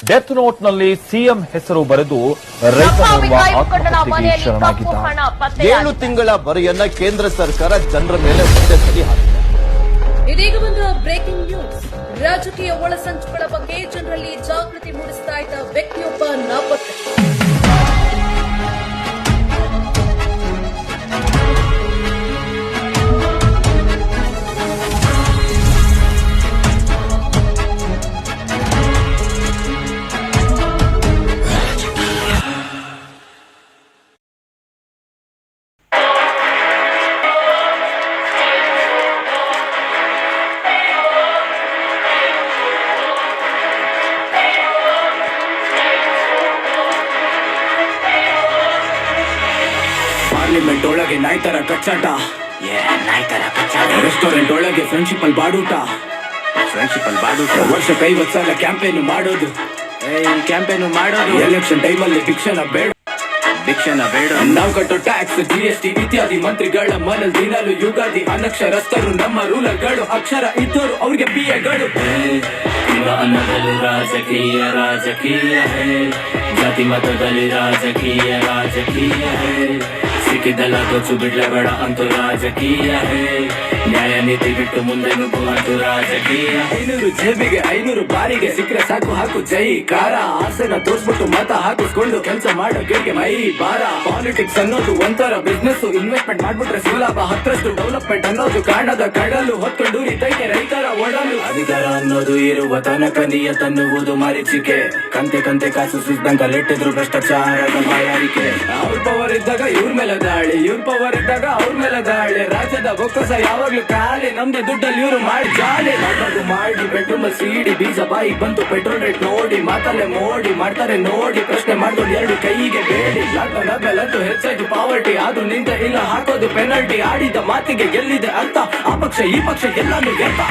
Death note ನಲ್ಲಿ CM ಹೆಸರು ಬರೆದು ರೈತನೋರ್ವ ಆತ್ಮಹತ್ಯೆಗೆ ಶರಣಾಗಿದ್ದಾರೆ. 7 ತಿಂಗಳ ಬರೆಯನ್ನ ಕೇಂದ್ರ ಸರ್ಕಾರ ಜನರ ಮೇಲೆ ಒಂದೇ ಸರಿ ಹಾಕಿದೆ. ಇದೀಗ ಬಂದ ಬ್ರೇಕಿಂಗ್ ನ್ಯೂಸ್. ರಾಜಕೀಯ ಒಳಸಂಚುಗಳ ಬಗ್ಗೆ ಜನರಲ್ಲಿ ಜಾಗೃತಿ ಮೂಡಿಸ್ತಾ ಇದ್ದ ವ್ಯಕ್ತಿಯೊಬ್ಬ ನಾಪತ್ತೆ. ಪಾರ್ಲಿಮೆಂಟ್ ಒಳಗೆ ನಾಯ್ತರ ಕಚ್ಚಾಟ, ರೆಸ್ಟೋರೆಂಟ್ ಒಳಗೆ ಫ್ರೆಂಡ್ಶಿಪ್ ಅಲ್ಲಿ ಬಾಡೂಟ, ವರ್ಷಕ್ಕೆ 50 ಸಲ ಕ್ಯಾಂಪೇನ್ ಮಾಡೋದು, ಎಲೆಕ್ಷನ್ ಟೈಮಲ್ಲಿ ಭಿಕ್ಷಣ ಬೇಡ, ನಾವು ಕಟ್ಟೋ ಟ್ಯಾಕ್ಸ್, GST ಇತ್ಯಾದಿ ಮಂತ್ರಿಗಳ ಮನಲ್ ದಿನಲು ಯುಗಾದಿ. ಅನಕ್ಷರಸ್ಥರು ನಮ್ಮ ರೂಲರ್ಗಳು, ಅಕ್ಷರ ಇದ್ದವರು ಅವ್ರಿಗೆ PAಗಳು. ಅನ್ನದಲ್ಲಿ ರಾಜಕೀಯ ಜಾತಿ ಮತದಲ್ಲಿ ರಾಜಕೀಯ ಸಿಕ್ಕಿದ್ದೆಲ್ಲ ದೋಚು ಬಿಡ್ಲೇಬೇಡ ಅಂತೂ ರಾಜಕೀಯ. ನ್ಯಾಯ ನೀತಿ ಬಿಟ್ಟು ಮುಂದೆ ನುಗ್ಗು ಅಂತೂ ರಾಜಕೀಯ. 500 ಜೇಬಿಗೆ 500 ಬಾರಿಗೆ ಸಿಕ್ಕರೆ ಸಾಕು ಹಾಕು ಜೈ ಕಾರ. ಆಸೆನ ತೋರ್ಸ್ಬಿಟ್ಟು ಮತ ಹಾಕಿಸ್ಕೊಂಡು ಕೆಲಸ ಮಾಡೋ ಗೆಲ್ಗೆ ಮೈ ಬಾರ. ಪಾಲಿಟಿಕ್ಸ್ ಅನ್ನೋದು ಒಂಥರ ಬಿಸ್ನೆಸ್, ಇನ್ವೆಸ್ಟ್ಮೆಂಟ್ ಮಾಡ್ಬಿಟ್ರೆ ಸುಲಭ 10ರಷ್ಟು ಡೆವಲಪ್ಮೆಂಟ್ ಅನ್ನೋದು ಕಾಣದ ಕಡಲು ಹೊತ್ಕೊಂಡು ರೈತೈತೆ ರೈತರ ಒಡಲು. ಅಧಿಕಾರ ಅನ್ನೋದು ಇರುವ ತನಕ ನಿಯತನ್ನುವುದು ಮರೀಚಿಕೆ. ಕಂತೆ ಕಾಸು ಸ್ವಿಸ್ ಬ್ಯಾಂಕ್ ಅಲ್ಲಿ ಇಟ್ಟಿದ್ರು ಭ್ರಷ್ಟಾಚಾರದ ಬಾಯಾರಿಕೆ. ಅವ್ರ ಪವರ್ ಇದ್ದಾಗ ಇವ್ರ ಮೇಲೆ ದಾಳಿ, ಇವ್ರ ಪವರ್ ಇದ್ದಾಗ ಅವ್ರ ಮೇಲೆ ದಾಳಿ. ರಾಜ್ಯದ ಬೊಕ್ಕಸ ಯಾವಾಗ್ಲೂ ಖಾಲಿ, ನಮ್ದೇ ದುಡ್ಡಲ್ಲಿ ಇವ್ರು ಮಾಡಿ ಜಾಲಿ. ಮಾಡಿ ಬೆಡ್ರೂಮ್ ಸೀಡಿ ಬೀಜ ಬಾಯಿ ಬಂತು ಪೆಟ್ರೋಲ್ ರೇಟ್ ನೋಡಿ. ಮಾತಲ್ಲೇ ಮೋಡಿ ಮಾಡ್ತಾರೆ ನೋಡಿ, ಪ್ರಶ್ನೆ ಮಾಡ್ಕೊಂಡು 2 ಕೈಗೆ ಬೇಡಿ. ಲಾಕ್ಡೌನ್ ಆದ್ಮೇಲೆ ಅಂತೂ ಹೆಚ್ಚಾಯ್ತು ಪಾವರ್ಟಿ, ಆದ್ರೂ ನಿಂತ ಇಲ್ಲ ಹಾಕೋದು ಪೆನಲ್ಟಿ. ಆಡಿದ ಮಾತಿಗೆ ಗೆಲ್ಲಿದೆ ಅರ್ಥ, ಆ ಪಕ್ಷ ಈ ಪಕ್ಷ ಎಲ್ಲಾನು ವ್ಯರ್ಥ.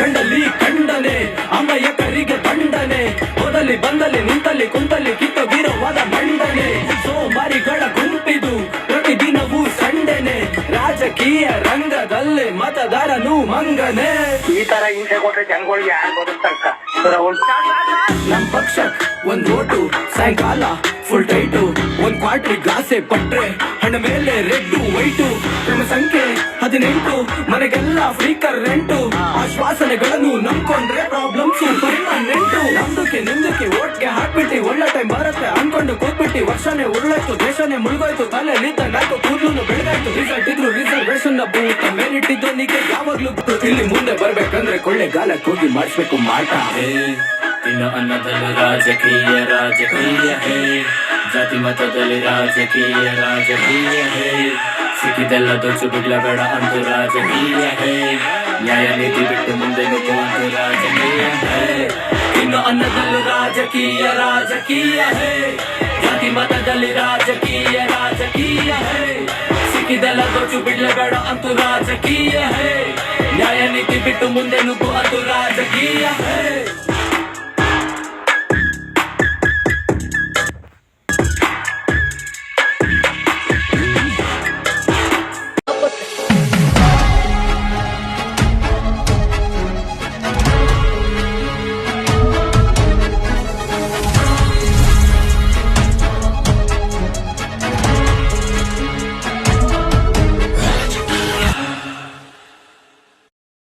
ಕಂಡಲ್ಲಿ ಖಂಡನೆ, ಅಮ್ಮಯ್ಯಕರಿಗೆ ದಂಡನೆ. ಹೋದಲ್ಲಿ ಬಂದಲ್ಲಿ ನಿಂತಲ್ಲಿ ಕುಂತಲ್ಲಿ ಕಿತ್ತೋಗಿರೋವಾದ ಮಂಡನೆ. ಸೋಮಾರಿಗಳ ಗುಂಪಿದು ಪ್ರತಿದಿನವೂ ಸಂಡೆನೆ. ರಾಜಕೀಯ ರಂಗದಲ್ಲಿ ಮತದಾರನು ಮಂಗನೆ. ಈ ತರ ಹಿಂಸೆ ಕೊಟ್ರೆ ಜನಗಳಿಗೆ ಯಾರು ಬರುತ್ತಂತ ನಮ್ ಪಕ್ಷ ಒಂದ್ ಓಟು, ಸಾಯಂಕಾಲ ಫುಲ್ ಟೈಟು. 1 ಕ್ವಾರ್ಟರ್ ಗ್ಲಾಸೆ ಪಟ್ರೆ ಹಣ ಮೇಲೆ ರೆಡ್ ವೈಟು. ನಮ್ಮ ಸಂಖ್ಯೆ 18, ಮನೆಗೆಲ್ಲ ಫ್ರೀ ಕರೆಂಟು. ಆಶ್ವಾಸನೆಗಳನ್ನು ನಂಬ್ಕೊಂಡ್ರೆ ಪ್ರಾಬ್ಲಮ್ಸ್ ಪರ್ಮನೆಂಟು. ನಮ್ದಕ್ಕೆ ನಿಮ್ದಕ್ಕೆ ಓಟ್ಗೆ ಹಾಕ್ಬಿಟ್ಟಿ, ಒಳ್ಳೆ ಟೈಮ್ ಬರುತ್ತೆ ಅನ್ಕೊಂಡು ಕೂತ್ಬಿಟ್ಟಿ. ವರ್ಷನೇ ಉರುಳಾಯ್ತು, ದೇಶನೇ ಮುಳುಗೋಯ್ತು, ತಲೆಲಿದ್ದ ನಾಲ್ಕು ಕೂದಲು ಬೆಳಗಾಯ್ತು. ರಿಸಲ್ಟ್ ಇದ್ರು ರಿಸರ್ವೇಶನ್ ನ ಬೂತ ಮೇಲಿಟ್ಟಿದ್ದು ನಿಗೆ ಯಾವಾಗ್ಲೂ. ಇಲ್ಲಿ ಮುಂದೆ ಬರ್ಬೇಕಂದ್ರೆ ಕೊಳ್ಳೆಗಾಲಕ್ಕೆ ಹೋಗಿ ಮಾಡಿಸ್ಬೇಕು ಮಾಟ. ಇನ್ನು ಅನ್ನದಲ್ಲಿ ರಾಜಕೀಯ ಜಾತಿ ಮತದಲ್ಲಿ ರಾಜಕೀಯ ಸಿಕ್ಕಿದೆಲ್ಲ ದೋಚು ಬಿಡ್ಲೇಬೇಡ ಅಂತೂ ರಾಜಕೀಯ. ನ್ಯಾಯ ನೀತಿ ಬಿಟ್ಟು ಮುಂದೆ ನುಗ್ಗು ಅಂತೂ ರಾಜಕೀಯ. ಇನ್ನು ಅನ್ನದಲ್ಲೂ ರಾಜಕೀಯ ಜಾತಿ ಮತದಲ್ಲಿ ರಾಜಕೀಯ ಸಿಕ್ಕಿದೆಲ್ಲ ದೋಚು ಬಿಡ್ಲೇಬೇಡ ಅಂತೂ ರಾಜಕೀಯ. ನ್ಯಾಯ ನೀತಿ ಬಿಟ್ಟು ಮುಂದೆ ನುಗ್ಗು ಅಂತೂ ರಾಜಕೀಯ.